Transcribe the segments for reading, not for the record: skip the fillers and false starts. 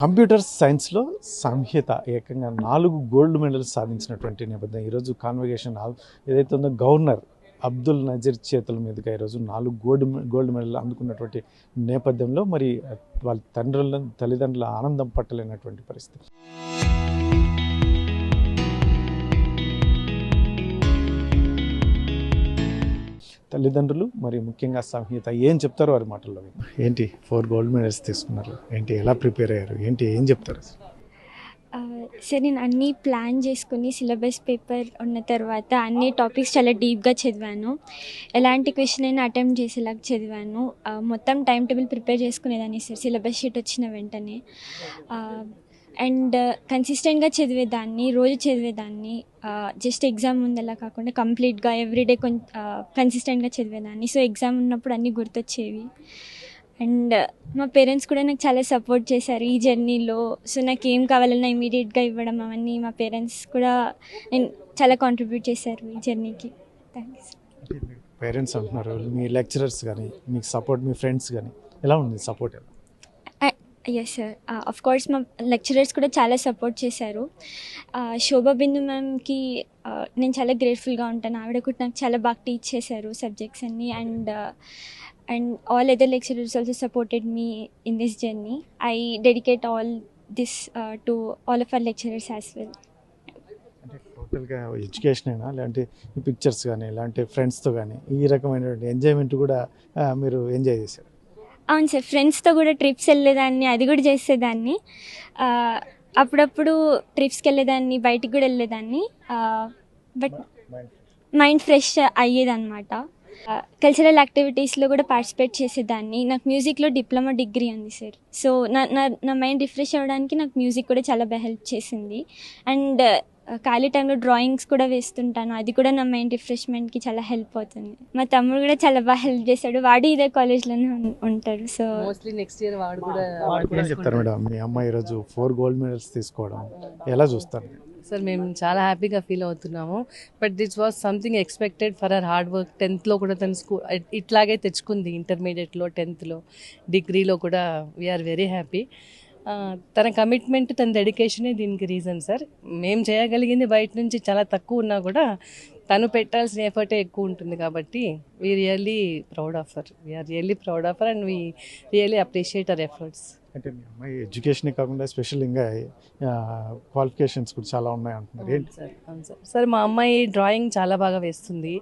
Computer సైన్స్లో సంహిత ఏకంగా 4 gold medals సాధించినటువంటి నేపథ్యం ఈరోజు కాన్వకేషన్ ఏదైతే ఉందో గవర్నర్ అబ్దుల్ నజీర్ చేతుల మీదుగా ఈరోజు 4 గోల్డ్ మెడల్ అందుకున్నటువంటి నేపథ్యంలో మరి వాళ్ళ తల్లిదండ్రుల ఆనందం పట్టలేనటువంటి పరిస్థితి. తల్లిదండ్రులు మరి ముఖ్యంగా సంహిత ఏం చెప్తారు వారి మాటల్లో? ఏంటి 4 గోల్డ్ మెడల్స్ తీసుకున్నారు, ఏంటి ఎలా ప్రిపేర్ అయ్యారు, ఏంటి ఏం చెప్తారు? సరే, నేను అన్నీ ప్లాన్ చేసుకుని సిలబస్ పేపర్ ఉన్న తర్వాత అన్ని టాపిక్స్ చాలా డీప్గా చదివాను. ఎలాంటి క్వశ్చన్ అయినా అటెంప్ట్ చేసేలాగా చదివాను. మొత్తం టైం టేబుల్ ప్రిపేర్ చేసుకునేదాన్ని సార్ సిలబస్ షీట్ వచ్చిన వెంటనే. అండ్ కన్సిస్టెంట్గా చదివేదాన్ని, రోజు చదివేదాన్ని. జస్ట్ ఎగ్జామ్ ముందలా కాకుండా కంప్లీట్గా ఎవ్రీడే కన్సిస్టెంట్గా చదివేదాన్ని. సో ఎగ్జామ్ ఉన్నప్పుడు అన్నీ గుర్తొచ్చేవి. అండ్ మా పేరెంట్స్ కూడా నాకు చాలా సపోర్ట్ చేశారు ఈ జర్నీలో. సో నాకు ఏం కావాలన్నా ఇమీడియట్గా ఇవ్వడం, అవన్నీ మా పేరెంట్స్ కూడా చాలా కాంట్రిబ్యూట్ చేశారు ఈ జర్నీకి. థ్యాంక్స్. పేరెంట్స్ అంటున్నారు, మీ లెక్చరర్స్ కానీ మీకు సపోర్ట్, మీ ఫ్రెండ్స్ కానీ ఎలా ఉంది support? Yes sir, of course మా లెక్చరర్స్ కూడా చాలా సపోర్ట్ చేశారు. శోభా బిందు మ్యామ్కి నేను చాలా గ్రేట్ఫుల్గా ఉంటాను. ఆవిడ కూడా నాకు చాలా బాగా టీచ్ చేశారు సబ్జెక్ట్స్ అన్నీ. And all other lecturers also supported me in this journey. I dedicate all this to all of our lecturers as well. అంటే టోటల్గా ఎడ్యుకేషన్ అయినా లేదంటే ఈ పిక్చర్స్ కానీ లేదంటే ఫ్రెండ్స్తో కానీ ఈ రకమైనటువంటి ఎంజాయ్మెంట్ కూడా మీరు ఎంజాయ్ చేశారు? అవును సార్, ఫ్రెండ్స్తో కూడా ట్రిప్స్ వెళ్ళేదాన్ని, అది కూడా చేసేదాన్ని. అప్పుడప్పుడు ట్రిప్స్కి వెళ్ళేదాన్ని, బయటికి కూడా వెళ్ళేదాన్ని. బట్ మైండ్ ఫ్రెష్ అయ్యేదన్నమాట. కల్చరల్ యాక్టివిటీస్లో కూడా పార్టిసిపేట్ చేసేదాన్ని. నాకు మ్యూజిక్లో డిప్లొమా డిగ్రీ ఉంది సార్. సో నా మైండ్ రిఫ్రెష్ అవ్వడానికి నాకు మ్యూజిక్ కూడా చాలా బాగా హెల్ప్ చేసింది. అండ్ ఖాళీ టైంలో డ్రాయింగ్స్ కూడా వేస్తుంటాను, అది కూడా నా మైండ్ రిఫ్రెష్మెంట్కి చాలా హెల్ప్ అవుతుంది. మా తమ్ముడు కూడా చాలా బాగా హెల్ప్ చేశాడు, వాడు ఇదే కాలేజ్లోనే ఉంటాడు. సో మోస్ట్లీ నెక్స్ట్ ఇయర్ వాడు కూడా. ఏం చెప్తారు మేడం, మీ అమ్మాయి ఈరోజు 4 గోల్డ్ మెడల్స్ తీసుకోవడం ఎలా చూస్తారు? సార్ మేము చాలా హ్యాపీగా ఫీల్ అవుతున్నాము. But this was something expected for our hard work. 10th కూడా తన ఇట్లాగే తెచ్చుకుంది, ఇంటర్మీడియట్లో, 10th డిగ్రీలో కూడా. We are very happy. తన కమిట్మెంట్, తన డెడికేషనే దీనికి రీజన్ సార్. మేము చేయగలిగింది బయట నుంచి చాలా తక్కువ ఉన్నా కూడా తను పెట్టాల్సిన ఎఫర్టే ఎక్కువ ఉంటుంది. కాబట్టి we really proud of her. We are really proud of her and we really appreciate our efforts. అంటే మీ అమ్మాయి ఎడ్యుకేషనే కాకుండా స్పెషల్ ఇంకా క్వాలిఫికేషన్స్ కూడా చాలా ఉన్నాయి అంటున్నారు. ఏంటి సార్? అవును సార్. సార్ మా అమ్మాయి డ్రాయింగ్ చాలా బాగా వేస్తుంది.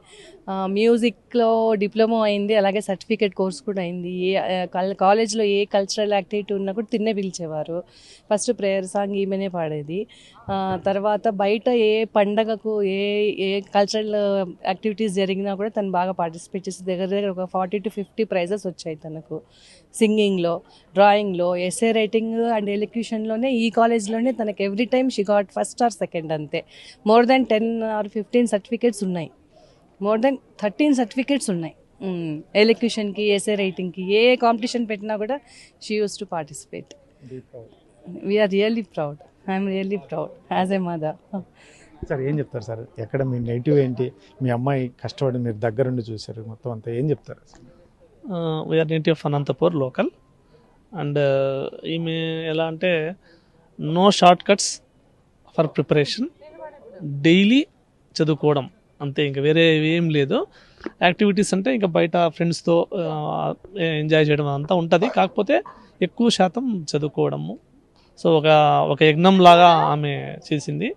మ్యూజిక్లో డిప్లొమా అయింది, అలాగే సర్టిఫికేట్ కోర్స్ కూడా అయింది. కాలేజ్లో ఏ కల్చరల్ యాక్టివిటీ ఉన్నా కూడా తిన్నే పిలిచేవారు. ఫస్ట్ ప్రేయర్ సాంగ్ ఈమెనే పాడేది. తర్వాత బయట ఏ పండగకు ఏ కల్చరల్ యాక్టివిటీస్ జరిగినా కూడా తను బాగా పార్టిసిపేట్ చేసి దగ్గర ఒక 40 to 50 ప్రైజెస్ వచ్చాయి తనకు. సింగింగ్లో, డ్రాయింగ్లో, ఎస్ఏ రైటింగ్ అండ్ ఎలిక్యూషన్లోనే ఈ కాలేజ్లోనే తనకు every time she got first or second అంతే. మోర్ దెన్ 10 or 15 సర్టిఫికేట్స్ ఉన్నాయి, మోర్ దెన్ 13 సర్టిఫికేట్స్ ఉన్నాయి. ఎలిక్యూషన్కి, ఎస్ఏ రైటింగ్కి ఏ కాంపిటీషన్ పెట్టినా కూడా she use to participate. We are really proud. I'm really proud as a mother. Sir ఏం చెప్తారు సార్, ఎక్కడ మీ నెగిటివ్ ఏంటి? మీ అమ్మాయి కష్టపడి మీరు దగ్గరుండి చూశారు మొత్తం అంతా, ఏం చెప్తారు? We are native of Anantapur local. And ఈమె ఎలా అంటే no shortcuts for preparation, daily చదువుకోవడం అంతే, ఇంకా వేరే ఏం లేదు. యాక్టివిటీస్ అంటే ఇంకా బయట ఫ్రెండ్స్తో ఎంజాయ్ చేయడం అంతా ఉంటుంది, కాకపోతే ఎక్కువ శాతం చదువుకోవడము. సో ఒక యజ్ఞం లాగా ఆమె చేసింది.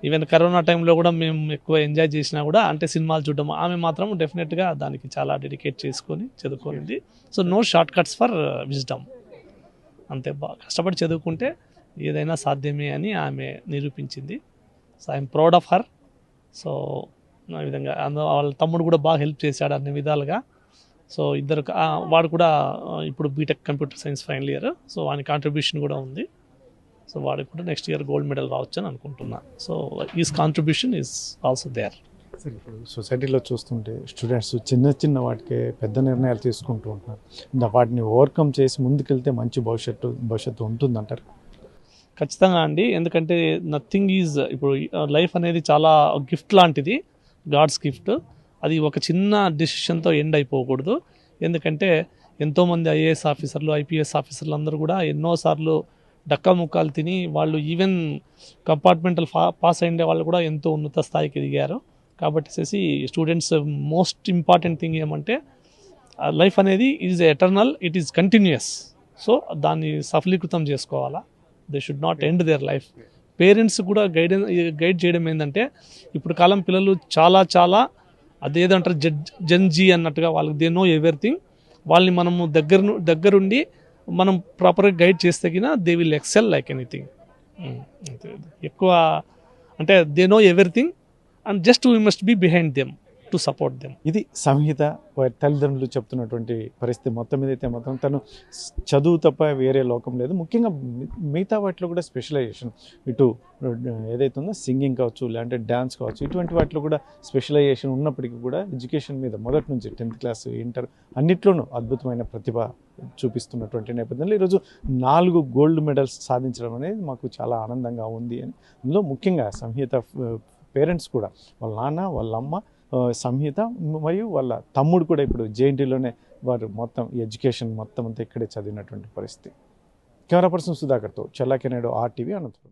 ఈవెన్ కరోనా టైంలో కూడా మేము ఎక్కువ ఎంజాయ్ చేసినా కూడా, అంటే సినిమాలు చూడడం, ఆమె మాత్రం డెఫినెట్గా దానికి చాలా డెడికేట్ చేసుకొని చదువుకోనింది. So no shortcuts for wisdom, అంతే. బాగా కష్టపడి చదువుకుంటే ఏదైనా సాధ్యమే అని ఆమె నిరూపించింది. So I'm proud of her. So ఆ విధంగా వాళ్ళ తమ్ముడు కూడా బాగా హెల్ప్ చేశాడు అన్ని విధాలుగా. సో ఇద్దరు, వాడు కూడా ఇప్పుడు BTech computer science final year. So వాని కాంట్రిబ్యూషన్ కూడా ఉంది. సో వాడికి కూడా నెక్స్ట్ ఇయర్ గోల్డ్ మెడల్ రావచ్చు అని అనుకుంటున్నా. So his contribution is also there. Sir ఇప్పుడు సొసైటీలో చూస్తుంటే స్టూడెంట్స్ చిన్న చిన్న వాటికే పెద్ద నిర్ణయాలు తీసుకుంటూ ఉంటున్నారు. వాటిని ఓవర్కమ్ చేసి ముందుకెళ్తే మంచి భవిష్యత్తు ఉంటుందంటారు? ఖచ్చితంగా అండి. ఎందుకంటే నథింగ్ ఈజ్, ఇప్పుడు లైఫ్ అనేది చాలా గిఫ్ట్ లాంటిది, గాడ్స్ గిఫ్ట్. అది ఒక చిన్న డెసిషన్తో ఎండ్ అయిపోకూడదు. ఎందుకంటే ఎంతోమంది ఐఏఎస్ ఆఫీసర్లు, ఐపీఎస్ ఆఫీసర్లు అందరూ కూడా ఎన్నోసార్లు డక్కా ముక్కాలు తిని వాళ్ళు ఈవెన్ కంపార్ట్మెంటల్ పాస్ అయ్యే వాళ్ళు కూడా ఎంతో ఉన్నత స్థాయికి ఎదిగారు. కాబట్టి స్టూడెంట్స్ మోస్ట్ ఇంపార్టెంట్ థింగ్ ఏమంటే లైఫ్ అనేది is eternal, it is continuous. So దాన్ని సఫలీకృతం చేసుకోవాలా. They should not end their life. Parents కూడా గైడ్ చేయడం ఏంటంటే ఇప్పుడు కాలం పిల్లలు చాలా అదేదంటారు జెన్జీ అన్నట్టుగా వాళ్ళకి దే నో ఎవ్రీథింగ్. వాళ్ళని మనము దగ్గరుండి మనం ప్రాపర్గా గైడ్ చేస్తే కినా they will excel like anything. ఎక్కువ అంటే they know everything and just we must be behind them to support them. ఇది సంహిత వారి తల్లిదండ్రులు చెప్తున్నటువంటి పరిస్థితి. మొత్తం మీద అయితే మాత్రం తను చదువు తప్ప వేరే లోకం లేదు. ముఖ్యంగా మిగతా వాటిలో కూడా స్పెషలైజేషన్, ఇటు ఏదైతే ఉందో సింగింగ్ కావచ్చు, లేదంటే డ్యాన్స్ కావచ్చు, ఇటువంటి వాటిలో కూడా స్పెషలైజేషన్ ఉన్నప్పటికీ కూడా ఎడ్యుకేషన్ మీద మొదటి నుంచి 10th క్లాస్, ఇంటర్ అన్నిట్లోనూ అద్భుతమైన ప్రతిభ చూపిస్తున్నటువంటి నేపథ్యంలో ఈరోజు 4 గోల్డ్ మెడల్స్ సాధించడం అనేది మాకు చాలా ఆనందంగా ఉంది అని. అందులో ముఖ్యంగా సంహిత పేరెంట్స్ కూడా, వాళ్ళ నాన్న, వాళ్ళ అమ్మ, సంహిత మరియు వాళ్ళ తమ్ముడు కూడా ఇప్పుడు జేఎన్టీలోనే వారు మొత్తం ఎడ్యుకేషన్ మొత్తం అంతా ఇక్కడే చదివినటువంటి పరిస్థితి. కెమెరా పర్సన్ సుధాకర్తో చల్లాకెనాడు RTV, అనంతపురం.